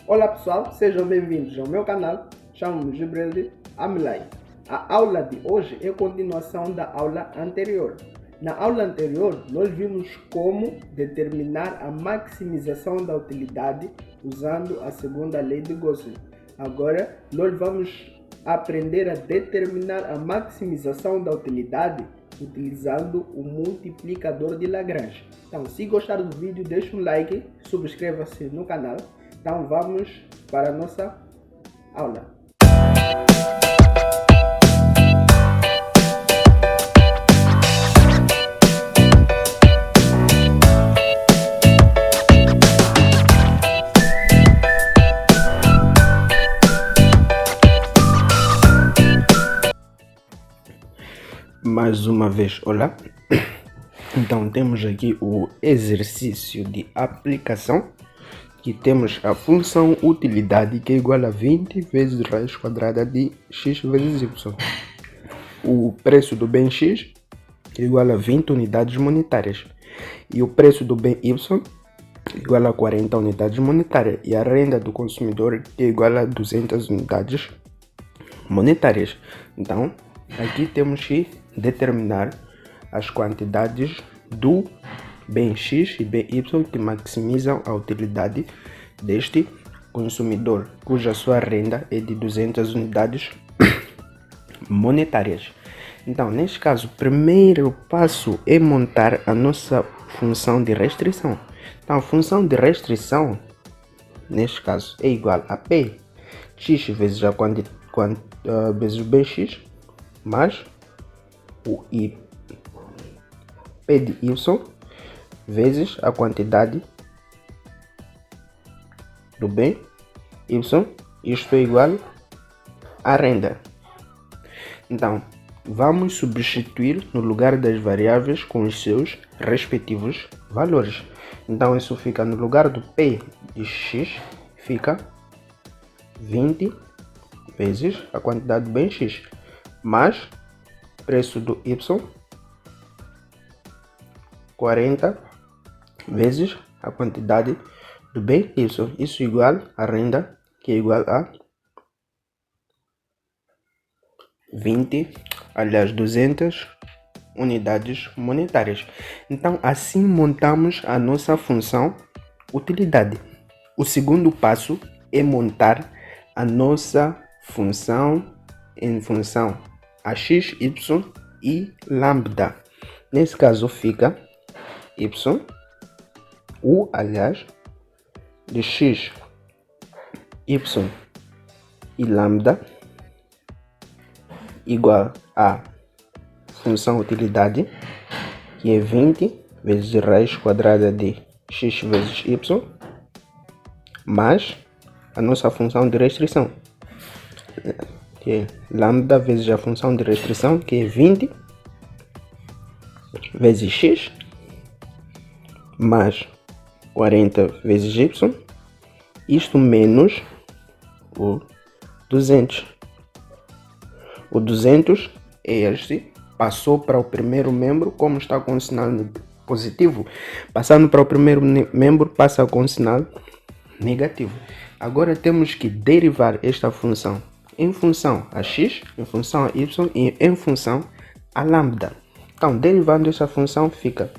Olá pessoal, sejam bem-vindos ao meu canal. Chamo-me Gibril Amilai. A aula de hoje é a continuação da aula anterior. Na aula anterior, nós vimos como determinar a maximização da utilidade usando a segunda lei de Gauss. Agora, nós vamos aprender a determinar a maximização da utilidade utilizando o multiplicador de Lagrange. Então, se gostar do vídeo, deixe um like, subscreva-se no canal. Então vamos para a nossa aula. Mais uma vez, olá. Então temos aqui o exercício de aplicação, que temos a função utilidade, que é igual a 20 vezes raiz quadrada de x vezes y. O preço do bem x é igual a 20 unidades monetárias. E o preço do bem y é igual a 40 unidades monetárias. E a renda do consumidor é igual a 200 unidades monetárias. Então, aqui temos que determinar as quantidades do bem x e bem y que maximizam a utilidade deste consumidor, cuja sua renda é de 200 unidades monetárias. Então, neste caso, o primeiro passo é montar a nossa função de restrição. Então, a função de restrição, neste caso, é igual a P x vezes a vezes o bx mais o I P de y vezes a quantidade do bem y, isto é igual à renda. Então, vamos substituir no lugar das variáveis com os seus respectivos valores. Então, isso fica no lugar do P de x, fica 20 vezes a quantidade do bem x, mais preço do y, 40 vezes a quantidade do bem y, isso igual a renda, que é igual a 200 unidades monetárias. Então, assim montamos a nossa função utilidade. O segundo passo é montar a nossa função em função a x, y e lambda. Nesse caso fica y, u, aliás, de x, y e lambda igual a função utilidade, que é 20 vezes raiz quadrada de x vezes y, mais a nossa função de restrição, que é lambda vezes a função de restrição, que é 20 vezes x mais 40 vezes y, isto menos o 200. O 200 é este, passou para o primeiro membro, como está com o sinal positivo, passando para o primeiro membro passa com sinal negativo. Agora temos que derivar esta função em função a x, em função a y e em função a lambda. Então, derivando esta função, fica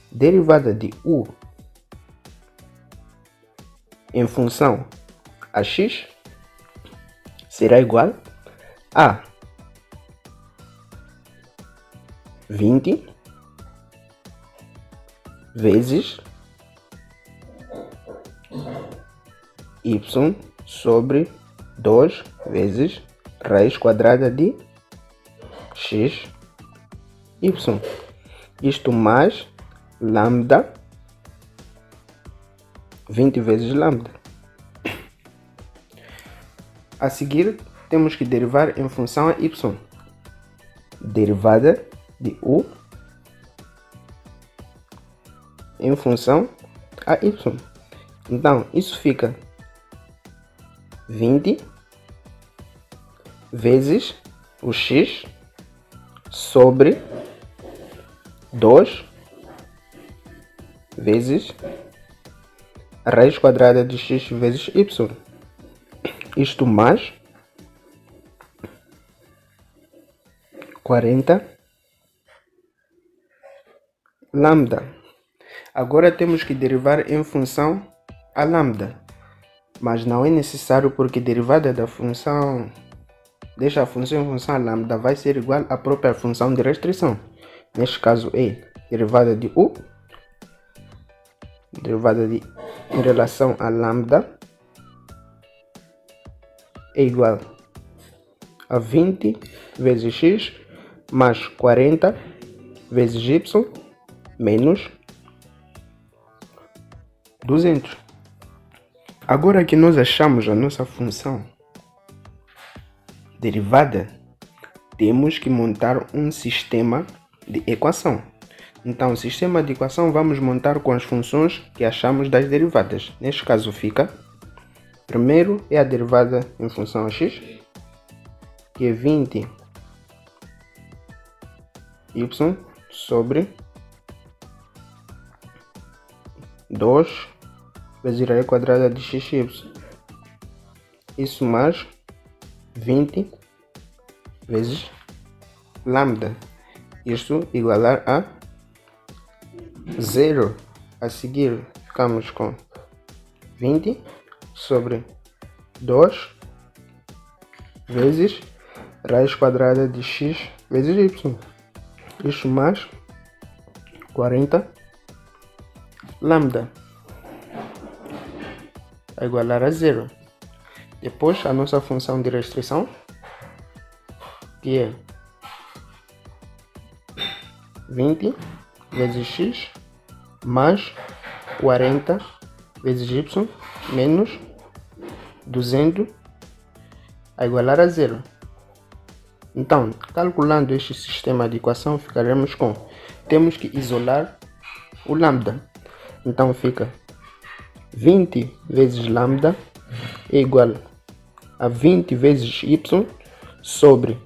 derivada de u em função a x será igual a 20 vezes y sobre 2 vezes raiz quadrada de x, y. Isto mais lambda, 20 vezes lambda. A seguir, temos que derivar em função a y. Derivada de u em função a y. Então, isso fica 20 vezes o x sobre 2 vezes raiz quadrada de x vezes y. Isto mais 40 lambda. Agora temos que derivar em função a lambda, mas não é necessário porque derivada da função desta função em função a lambda vai ser igual à própria função de restrição. Neste caso é derivada de u, derivada de em relação a lambda é igual a 20 vezes x mais 40 vezes y menos 200. Agora que nós achamos a nossa função derivada, temos que montar um sistema de equação. Então, o sistema de equação vamos montar com as funções que achamos das derivadas. Neste caso fica, primeiro é a derivada em função a x, que é 20 y sobre 2 vezes raiz quadrada de xy. Isso mais 20 vezes lambda. Isto igualar a 0. A seguir ficamos com 20 sobre 2 vezes raiz quadrada de x vezes y. Isto mais 40 lambda a igualar a 0. Depois a nossa função de restrição, que é 20 vezes x mais 40 vezes y menos 200 a igualar a 0. Então, calculando este sistema de equação, ficaremos com, temos que isolar o lambda. Então fica 20 vezes lambda é igual a 20 vezes y sobre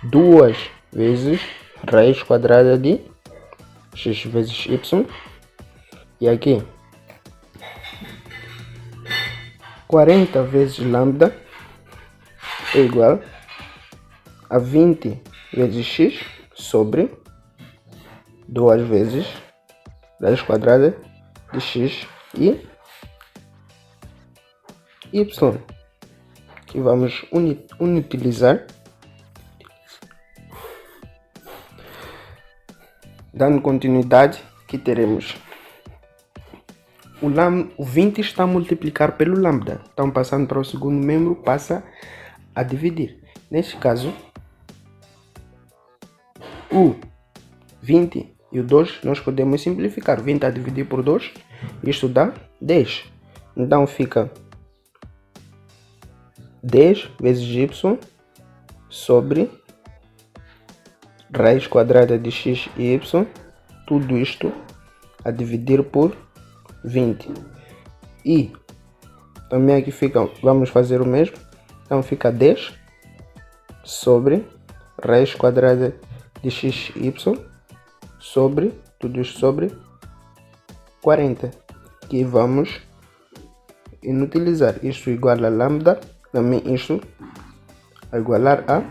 2 vezes raiz quadrada de x vezes y, e aqui 40 vezes lambda é igual a 20 vezes x sobre 2 vezes raiz quadrada de x e y, que vamos utilizar, dando continuidade, que teremos o 20 está a multiplicar pelo lambda, então passando para o segundo membro passa a dividir. Neste caso o 20 e o 2 nós podemos simplificar. 20 a dividir por 2, isto dá 10. Então fica 10 vezes y sobre raiz quadrada de x e y, tudo isto a dividir por 20. E também aqui fica, vamos fazer o mesmo. Então fica 10 sobre raiz quadrada de x e y sobre, tudo isto sobre 40, que vamos inutilizar. Isto igual a lambda, também isto a igualar a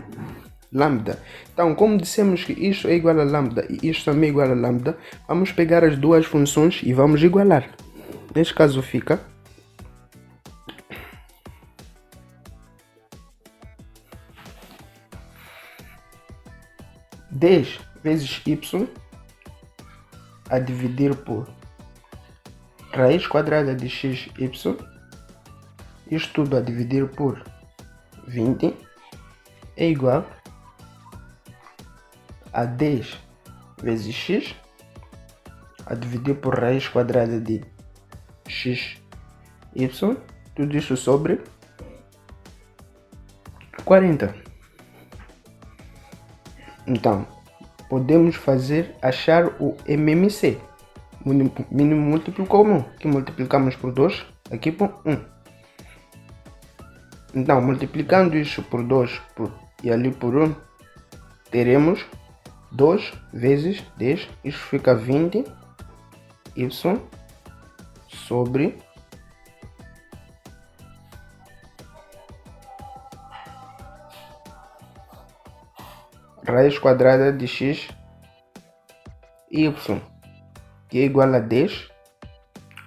lambda. Então, como dissemos que isto é igual a lambda e isto também é igual a lambda, vamos pegar as duas funções e vamos igualar. Neste caso fica 10 vezes y a dividir por raiz quadrada de x, y, isto tudo a dividir por 20 é igual a 10 vezes x a dividir por raiz quadrada de x, y, tudo isso sobre 40. Então, podemos achar o MMC, mínimo múltiplo comum, que multiplicamos por 2 aqui por 1. Então, multiplicando isso por 2 e ali por 1, teremos 2 vezes 10, isso fica 20 y sobre raiz quadrada de x, y, que é igual a 10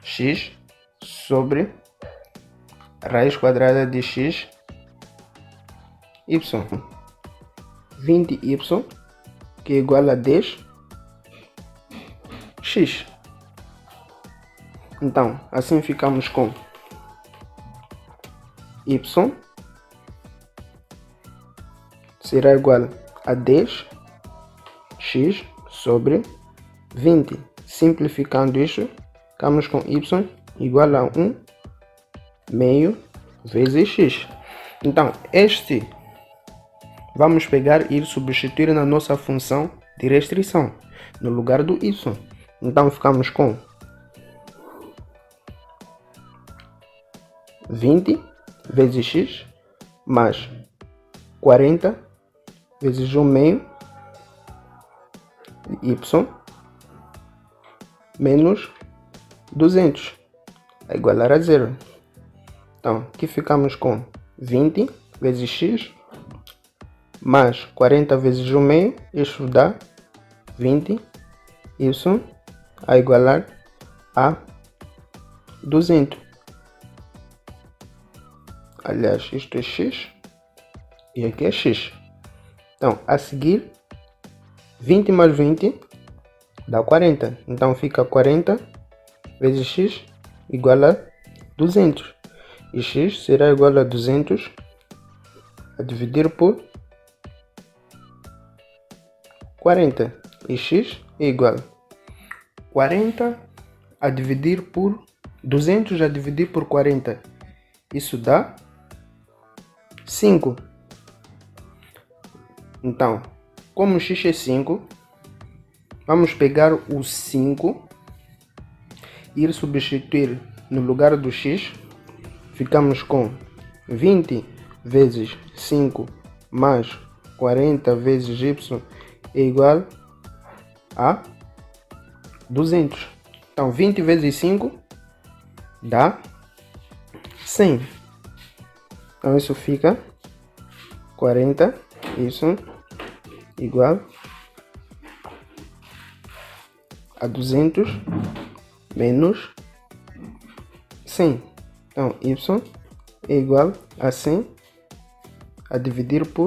x sobre raiz quadrada de x, y, 20y, que é igual a 10 x. Então, assim ficamos com y será igual a 10 x sobre 20. Simplificando isso, ficamos com y igual a 1 meio vezes x. Então, este vamos pegar e substituir na nossa função de restrição, no lugar do y. Então, ficamos com 20 vezes x mais 40 vezes 1 meio y menos 200 a igualar a zero. Então, aqui ficamos com 20 vezes x mais 40 vezes 1 meio, isso dá 20 y a igualar a 200. Aliás, isto é x e aqui é x. Então, a seguir, 20 mais 20 dá 40. Então, fica 40 vezes x igual a 200. E x será igual a 200 a dividir por 40. E x é igual a 40 a dividir por 200 a dividir por 40. Isso dá 5. Então, como x é 5, vamos pegar o 5 e ir substituir no lugar do x. Ficamos com 20 vezes 5 mais 40 vezes y é igual a 200. Então, 20 vezes 5 dá 100. Então, isso fica 40, isso igual a 200 menos 100. Então, y é igual a 100 a dividir por